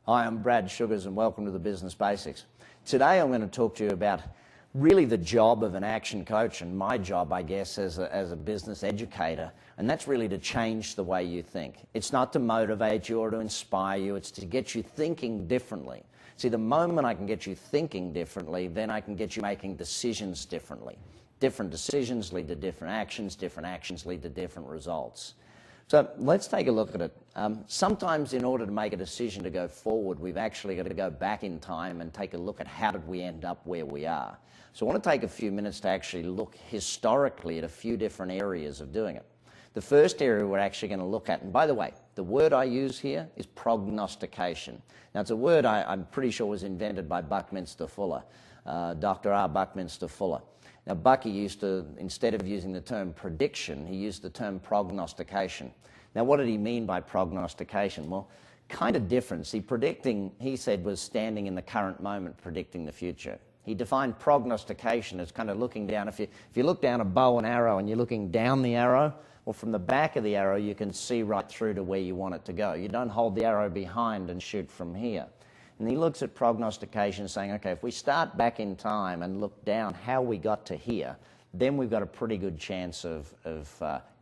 Hi, I'm Brad Sugars and welcome to the Business Basics. Today I'm going to talk to you about really the job of an action coach and my job, I guess, as a business educator, and that's really to change the way you think. It's not to motivate you or to inspire you, it's to get you thinking differently. See, the moment I can get you thinking differently, then I can get you making decisions differently. Different decisions lead to different actions lead to different results. So let's take a look at it. Sometimes in order to make a decision to go forward, we've actually got to go back in time and take a look at how did we end up where we are. So I want to take a few minutes to actually look historically at a few different areas of doing it. The first area we're actually going to look at, and by the way, the word I use here is prognostication. Now it's a word I'm pretty sure was invented by Buckminster Fuller, Dr. R. Buckminster Fuller. Now, Bucky used to, instead of using the term prediction, he used the term prognostication. Now, what did he mean by prognostication? Well, kind of different. See, predicting, he said, was standing in the current moment, predicting the future. He defined prognostication as kind of looking down. If you look down a bow and arrow and you're looking down the arrow, well, from the back of the arrow, you can see right through to where you want it to go. You don't hold the arrow behind and shoot from here. And he looks at prognostication saying, okay, if we start back in time and look down how we got to here, then we've got a pretty good chance of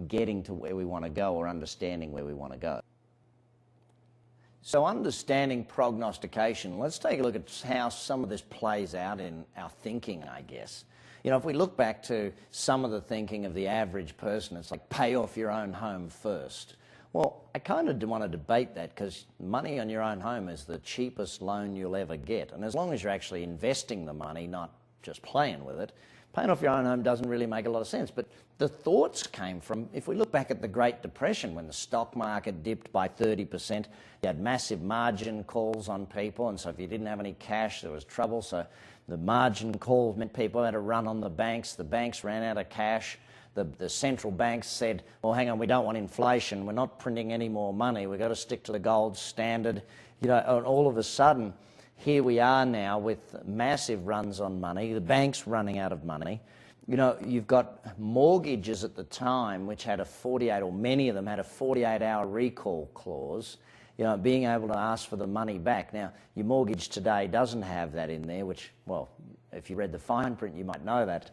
getting to where we want to go or understanding where we want to go. So understanding prognostication, let's take a look at how some of this plays out in our thinking, I guess. You know, if we look back to some of the thinking of the average person, it's like pay off your own home first. Well, I kind of want to debate that because money on your own home is the cheapest loan you'll ever get. And as long as you're actually investing the money, not just playing with it, paying off your own home doesn't really make a lot of sense. But the thoughts came from, if we look back at the Great Depression when the stock market dipped by 30%, you had massive margin calls on people. And so if you didn't have any cash, there was trouble. So the margin calls meant people had to run on the banks. The banks ran out of cash. The central banks said, well, hang on, we don't want inflation. We're not printing any more money. We've got to stick to the gold standard. You know, and all of a sudden, here we are now with massive runs on money, the banks running out of money. You know, you've got mortgages at the time which had a 48, or many of them had a 48-hour recall clause, you know, being able to ask for the money back. Now, your mortgage today doesn't have that in there, which, well, if you read the fine print, you might know that.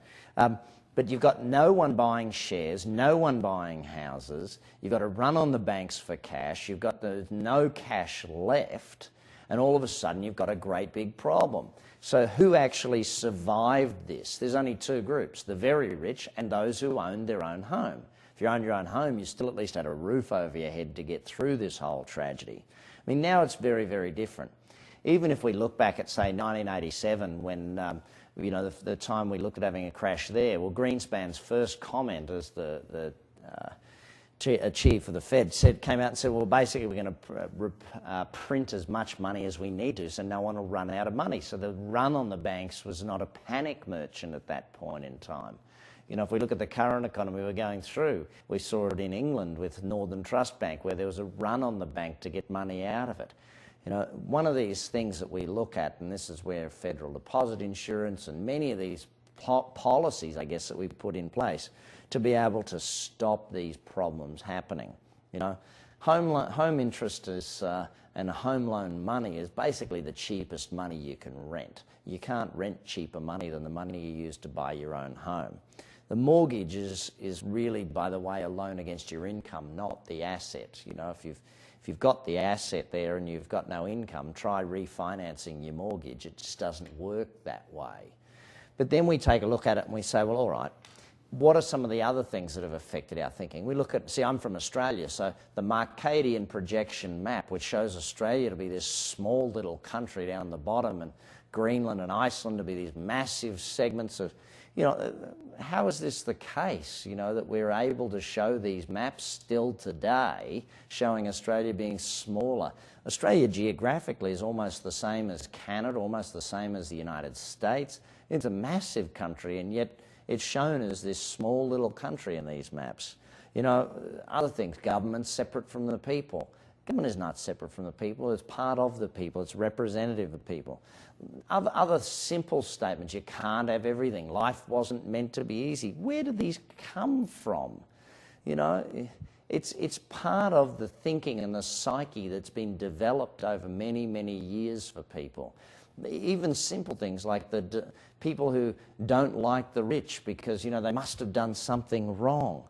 But you've got no one buying shares, no one buying houses. You've got to run on the banks for cash. You've got no cash left. And all of a sudden, you've got a great big problem. So who actually survived this? There's only two groups, the very rich and those who owned their own home. If you owned your own home, you still at least had a roof over your head to get through this whole tragedy. I mean, now it's very, very different. Even if we look back at, say, 1987, when you know, the time we looked at having a crash there, well, Greenspan's first comment as the chief of the Fed came out and said, well, basically we're going to print as much money as we need to so no one will run out of money. So the run on the banks was not a panic merchant at that point in time. You know, if we look at the current economy we're going through, we saw it in England with Northern Trust Bank where there was a run on the bank to get money out of it. You know, one of these things that we look at, and this is where federal deposit insurance and many of these policies, I guess, that we've put in place to be able to stop these problems happening. You know, home interest is, and home loan money is basically the cheapest money you can rent. You can't rent cheaper money than the money you use to buy your own home. The mortgage is really, by the way, a loan against your income, not the asset. You know, if you've got the asset there and you've got no income, try refinancing your mortgage. It just doesn't work that way. But then we take a look at it and we say, well, all right, what are some of the other things that have affected our thinking? We look at, see, I'm from Australia, so the Markadian projection map, which shows Australia to be this small little country down the bottom and Greenland and Iceland to be these massive segments of, you know, how is this the case, you know, that we're able to show these maps still today showing Australia being smaller? Australia geographically is almost the same as Canada, almost the same as the United States. It's a massive country, and yet it's shown as this small little country in these maps. You know, other things, government's separate from the people. Government is not separate from the people, it's part of the people, it's representative of people. Other simple statements, you can't have everything, life wasn't meant to be easy. Where did these come from? You know, It's part of the thinking and the psyche that's been developed over many, many years for people. Even simple things like the people who don't like the rich because, they must have done something wrong.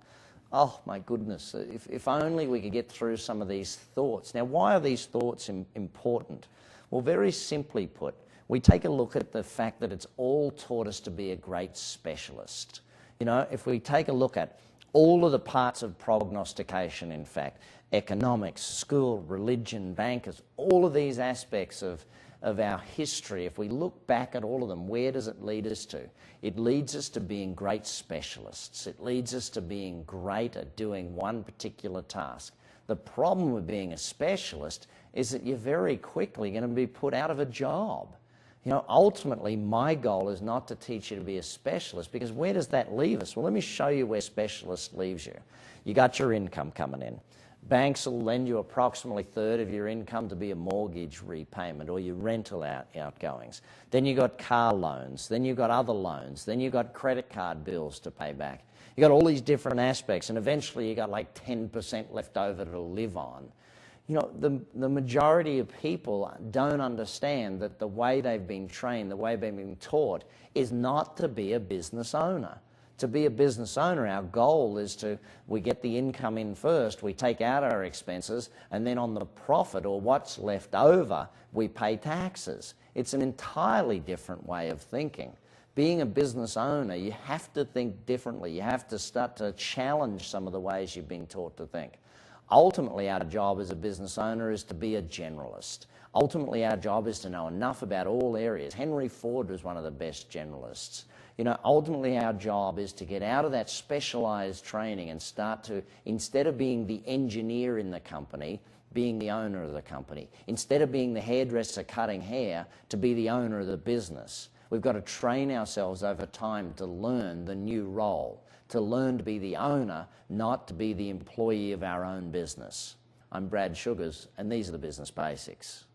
Oh, my goodness, if only we could get through some of these thoughts. Now, why are these thoughts important? Well, very simply put, we take a look at the fact that it's all taught us to be a great specialist. If we take a look at all of the parts of prognostication, in fact, economics, school, religion, bankers, all of these aspects of our history, if we look back at all of them, where does it lead us to? It leads us to being great specialists. It leads us to being great at doing one particular task. The problem with being a specialist is that you're very quickly going to be put out of a job. Ultimately, my goal is not to teach you to be a specialist, because where does that leave us? Well, let me show you where specialist leaves you. You got your income coming in. Banks will lend you approximately a third of your income to be a mortgage repayment or your rental outgoings. Then you've got car loans. Then you've got other loans. Then you've got credit card bills to pay back. You've got all these different aspects, and eventually you've got like 10% left over to live on. The majority of people don't understand that the way they've been trained, the way they've been taught, is not to be a business owner. To be a business owner, our goal is we get the income in first, we take out our expenses, and then on the profit or what's left over, we pay taxes. It's an entirely different way of thinking. Being a business owner, you have to think differently. You have to start to challenge some of the ways you've been taught to think. Ultimately, our job as a business owner is to be a generalist. Ultimately, our job is to know enough about all areas. Henry Ford was one of the best generalists. Ultimately, our job is to get out of that specialized training and start to, instead of being the engineer in the company, being the owner of the company. Instead of being the hairdresser cutting hair, to be the owner of the business. We've got to train ourselves over time to learn the new role, to learn to be the owner, not to be the employee of our own business. I'm Brad Sugars, and these are the Business Basics.